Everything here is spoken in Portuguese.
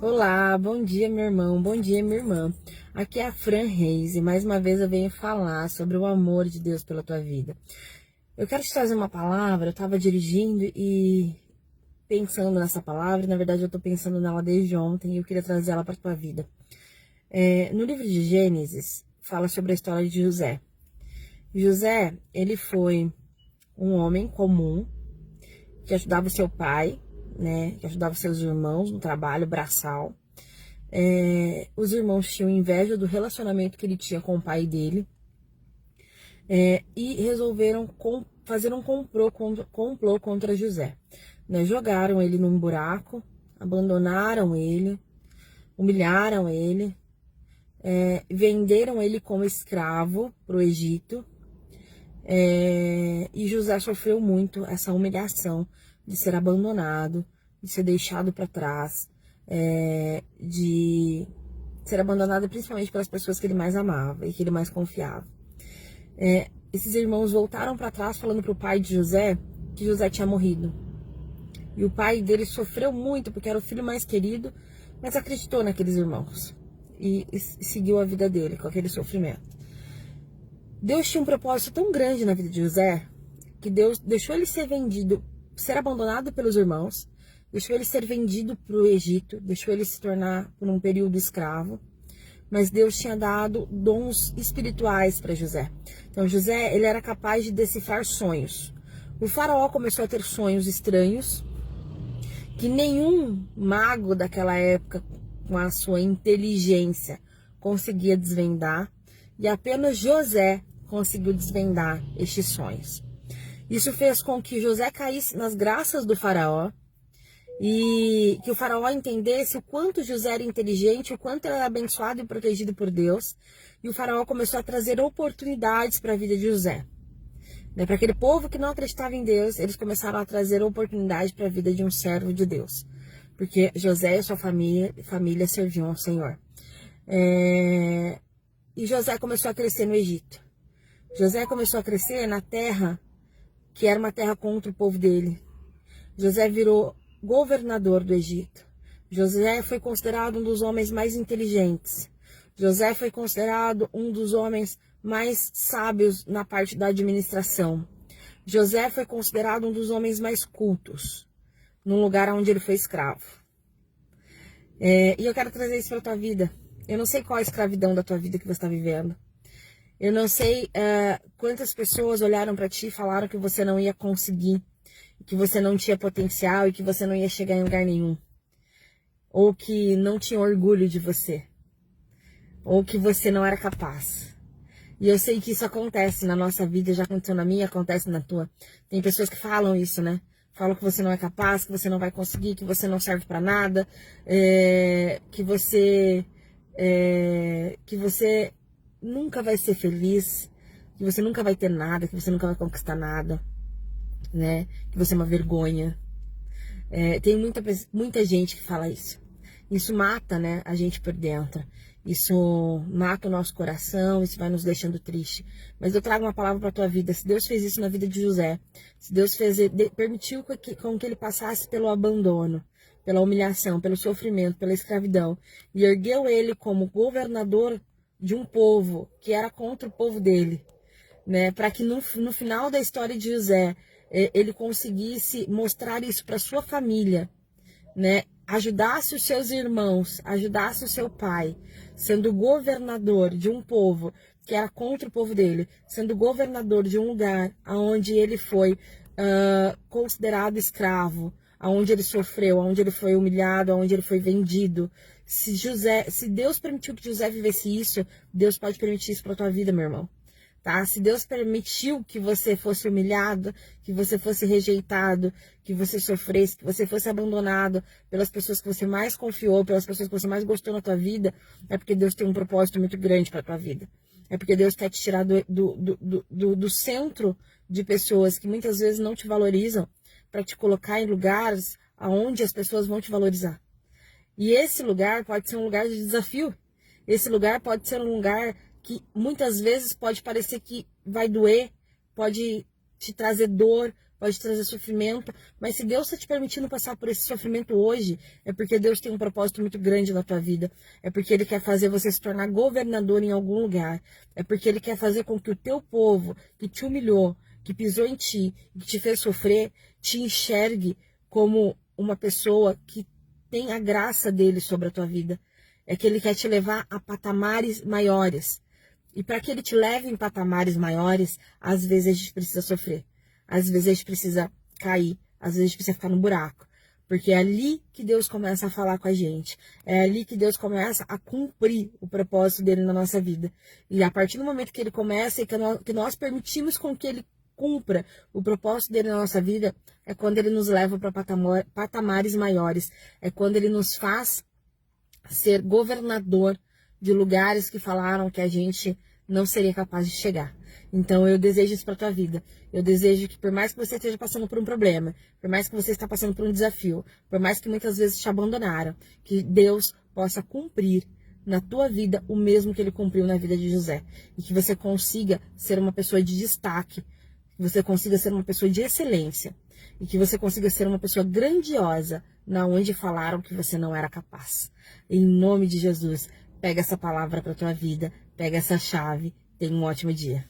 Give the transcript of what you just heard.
Olá, bom dia, meu irmão, bom dia, minha irmã. Aqui é a Fran Reis e mais uma vez eu venho falar sobre o amor de Deus pela tua vida. Eu quero te trazer uma palavra, eu estava dirigindo e pensando nessa palavra, na verdade eu estou pensando nela desde ontem e eu queria trazer ela para tua vida. No livro de Gênesis, fala sobre a história de José. José, ele foi um homem comum que ajudava o seu pai, né, que ajudava seus irmãos no trabalho braçal. Os irmãos tinham inveja do relacionamento que ele tinha com o pai dele e resolveram fazer um complô contra José. Né? Jogaram ele num buraco, abandonaram ele, humilharam ele, venderam ele como escravo para o Egito. E José sofreu muito essa humilhação de ser abandonado, de ser deixado para trás, de ser abandonado principalmente pelas pessoas que ele mais amava e que ele mais confiava. Esses irmãos voltaram para trás falando para o pai de José que José tinha morrido. E o pai dele sofreu muito porque era o filho mais querido, mas acreditou naqueles irmãos e seguiu a vida dele com aquele sofrimento. Deus tinha um propósito tão grande na vida de José que Deus deixou ele ser vendido, ser abandonado pelos irmãos, deixou ele ser vendido para o Egito, deixou ele se tornar por um período escravo, mas Deus tinha dado dons espirituais para José. Então José, ele era capaz de decifrar sonhos. O faraó começou a ter sonhos estranhos que nenhum mago daquela época, com a sua inteligência, conseguia desvendar, e apenas José conseguiu desvendar estes sonhos. Isso fez com que José caísse nas graças do faraó e que o faraó entendesse o quanto José era inteligente, o quanto ele era abençoado e protegido por Deus. E o faraó começou a trazer oportunidades para a vida de José. Para aquele povo que não acreditava em Deus, eles começaram a trazer oportunidade para a vida de um servo de Deus. Porque José e sua família serviam ao Senhor. E José começou a crescer no Egito. José começou a crescer na terra que era uma terra contra o povo dele. José virou governador do Egito. José foi considerado um dos homens mais inteligentes. José foi considerado um dos homens mais sábios na parte da administração. José foi considerado um dos homens mais cultos, num lugar onde ele foi escravo. E eu quero trazer isso para a tua vida. Eu não sei qual a escravidão da tua vida que você está vivendo. Eu não sei quantas pessoas olharam para ti e falaram que você não ia conseguir, que você não tinha potencial e que você não ia chegar em lugar nenhum. Ou que não tinha orgulho de você. Ou que você não era capaz. E eu sei que isso acontece na nossa vida, já aconteceu na minha, acontece na tua. Tem pessoas que falam isso, né? Falam que você não é capaz, que você não vai conseguir, que você não serve para nada, que você nunca vai ser feliz, que você nunca vai ter nada, que você nunca vai conquistar nada, né? Que você é uma vergonha. Tem muita gente que fala isso. Isso mata, né, a gente por dentro. Isso mata o nosso coração, isso vai nos deixando triste. Mas eu trago uma palavra para a tua vida. Se Deus fez isso na vida de José, se Deus permitiu com que ele passasse pelo abandono, pela humilhação, pelo sofrimento, pela escravidão, e ergueu ele como governador de um povo que era contra o povo dele, né? Para que no final da história de José, ele conseguisse mostrar isso para sua família, né? Ajudasse os seus irmãos, ajudasse o seu pai, sendo governador de um povo que era contra o povo dele, sendo governador de um lugar onde ele foi considerado escravo, aonde ele sofreu, aonde ele foi humilhado, aonde ele foi vendido. Se Deus permitiu que José vivesse isso, Deus pode permitir isso para tua vida, meu irmão. Tá? Se Deus permitiu que você fosse humilhado, que você fosse rejeitado, que você sofresse, que você fosse abandonado pelas pessoas que você mais confiou, pelas pessoas que você mais gostou na tua vida, é porque Deus tem um propósito muito grande para tua vida. É porque Deus quer te tirar do centro de pessoas que muitas vezes não te valorizam, para te colocar em lugares aonde as pessoas vão te valorizar. E esse lugar pode ser um lugar de desafio. Esse lugar pode ser um lugar que muitas vezes pode parecer que vai doer, pode te trazer dor, pode trazer sofrimento, mas se Deus está te permitindo passar por esse sofrimento hoje, é porque Deus tem um propósito muito grande na tua vida, é porque Ele quer fazer você se tornar governador em algum lugar, é porque Ele quer fazer com que o teu povo, que te humilhou, que pisou em ti, que te fez sofrer, te enxergue como uma pessoa que tem a graça dele sobre a tua vida. É que Ele quer te levar a patamares maiores. E para que Ele te leve em patamares maiores, às vezes a gente precisa sofrer. Às vezes a gente precisa cair. Às vezes a gente precisa ficar no buraco. Porque é ali que Deus começa a falar com a gente. É ali que Deus começa a cumprir o propósito dele na nossa vida. E a partir do momento que Ele começa e que nós permitimos com que Ele cumpra o propósito dele na nossa vida, é quando Ele nos leva para patamares maiores. É quando Ele nos faz ser governador de lugares que falaram que a gente não seria capaz de chegar. Então eu desejo isso para tua vida. Eu desejo que por mais que você esteja passando por um problema, por mais que você esteja passando por um desafio, por mais que muitas vezes te abandonaram, que Deus possa cumprir na tua vida o mesmo que Ele cumpriu na vida de José. E que você consiga ser uma pessoa de destaque, que você consiga ser uma pessoa de excelência, e que você consiga ser uma pessoa grandiosa na onde falaram que você não era capaz. Em nome de Jesus, pega essa palavra para tua vida, pega essa chave, tenha um ótimo dia.